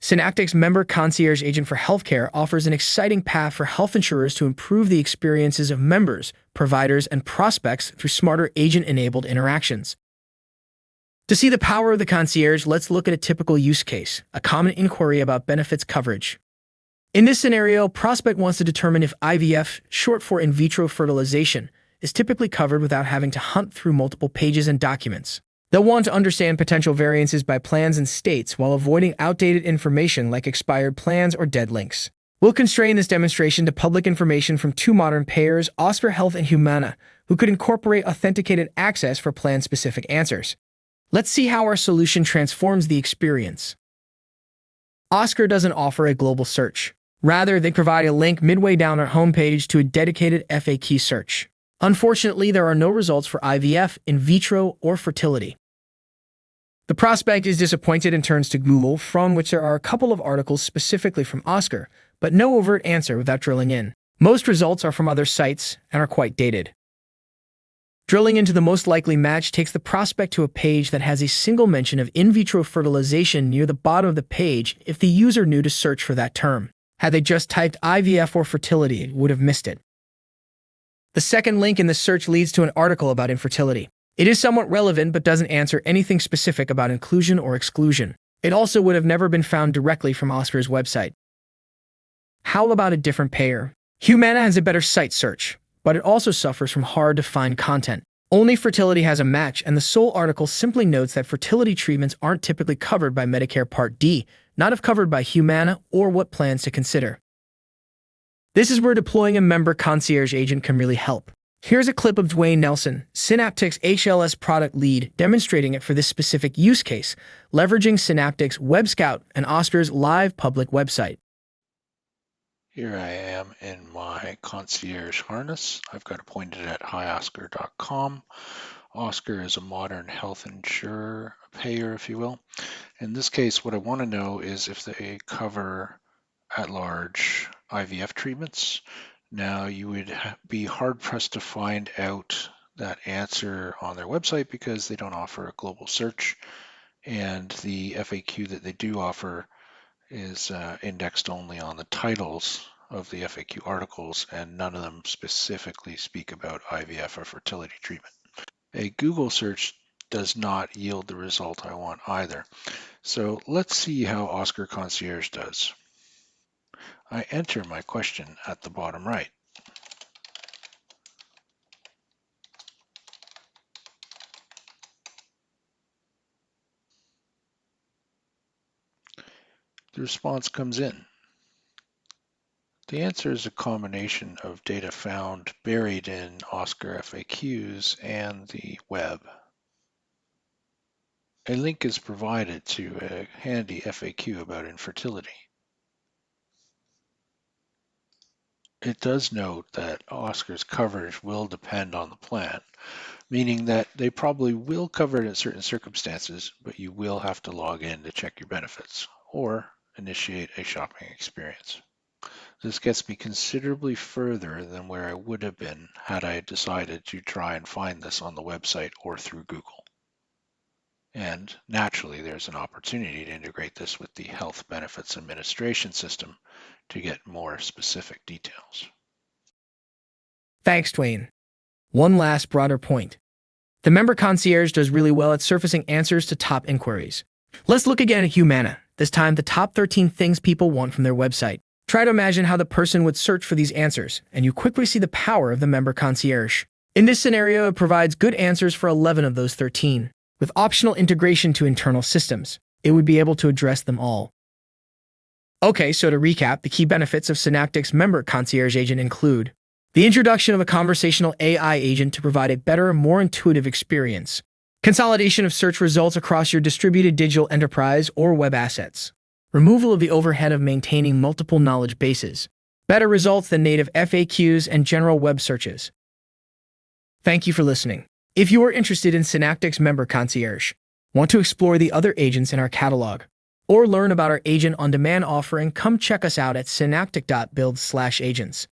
Synaptic's Member Concierge Agent for Healthcare offers an exciting path for health insurers to improve the experiences of members, providers, and prospects through smarter agent-enabled interactions. To see the power of the concierge, let's look at a typical use case, a common inquiry about benefits coverage. In this scenario, prospect wants to determine if IVF, short for in vitro fertilization, is typically covered without having to hunt through multiple pages and documents. They'll want to understand potential variances by plans and states while avoiding outdated information like expired plans or dead links. We'll constrain this demonstration to public information from two modern payers, Oscar Health and Humana, who could incorporate authenticated access for plan-specific answers. Let's see how our solution transforms the experience. Oscar doesn't offer a global search. Rather, they provide a link midway down our homepage to a dedicated FAQ search. Unfortunately, there are no results for IVF, in vitro, or fertility. The prospect is disappointed and turns to Google, from which there are a couple of articles specifically from Oscar, but no overt answer without drilling in. Most results are from other sites and are quite dated. Drilling into the most likely match takes the prospect to a page that has a single mention of in vitro fertilization near the bottom of the page if the user knew to search for that term. Had they just typed IVF or fertility, it would have missed it. The second link in the search leads to an article about infertility. It is somewhat relevant but doesn't answer anything specific about inclusion or exclusion. It also would have never been found directly from Oscar's website. How about a different payer? Humana has a better site search, but it also suffers from hard-to-find content. Only fertility has a match, and the sole article simply notes that fertility treatments aren't typically covered by Medicare Part D, not if covered by Humana, or what plans to consider. This is where deploying a member concierge agent can really help. Here's a clip of Dwayne Nelson, Synaptic's HLS product lead, demonstrating it for this specific use case, leveraging Synaptic's Web Scout and Oscar's live public website. Here I am in my concierge harness. I've got it pointed at hioscar.com. Oscar is a modern health insurer, a payer, if you will. In this case, what I want to know is if they cover at-large IVF treatments. Now, you would be hard-pressed to find out that answer on their website because they don't offer a global search, and the FAQ that they do offer is indexed only on the titles of the FAQ articles, and none of them specifically speak about IVF or fertility treatment. A Google search does not yield the result I want either. So let's see how Oscar Concierge does. I enter my question at the bottom right. The response comes in. The answer is a combination of data found buried in Oscar FAQs and the web. A link is provided to a handy FAQ about infertility. It does note that Oscar's coverage will depend on the plan, meaning that they probably will cover it in certain circumstances, but you will have to log in to check your benefits or initiate a shopping experience. This gets me considerably further than where I would have been had I decided to try and find this on the website or through Google. And naturally, there's an opportunity to integrate this with the Health Benefits Administration system to get more specific details. Thanks, Dwayne. One last broader point. The member concierge does really well at surfacing answers to top inquiries. Let's look again at Humana, this time the top 13 things people want from their website. Try to imagine how the person would search for these answers, and you quickly see the power of the member concierge. In this scenario, it provides good answers for 11 of those 13. With optional integration to internal systems, it would be able to address them all. Okay, so to recap, the key benefits of Synaptic's member concierge agent include the introduction of a conversational AI agent to provide a better, more intuitive experience, consolidation of search results across your distributed digital enterprise or web assets, removal of the overhead of maintaining multiple knowledge bases, better results than native FAQs and general web searches. Thank you for listening. If you are interested in Synaptic's member concierge, want to explore the other agents in our catalog, or learn about our agent on demand offering, come check us out at synaptic.build/agents.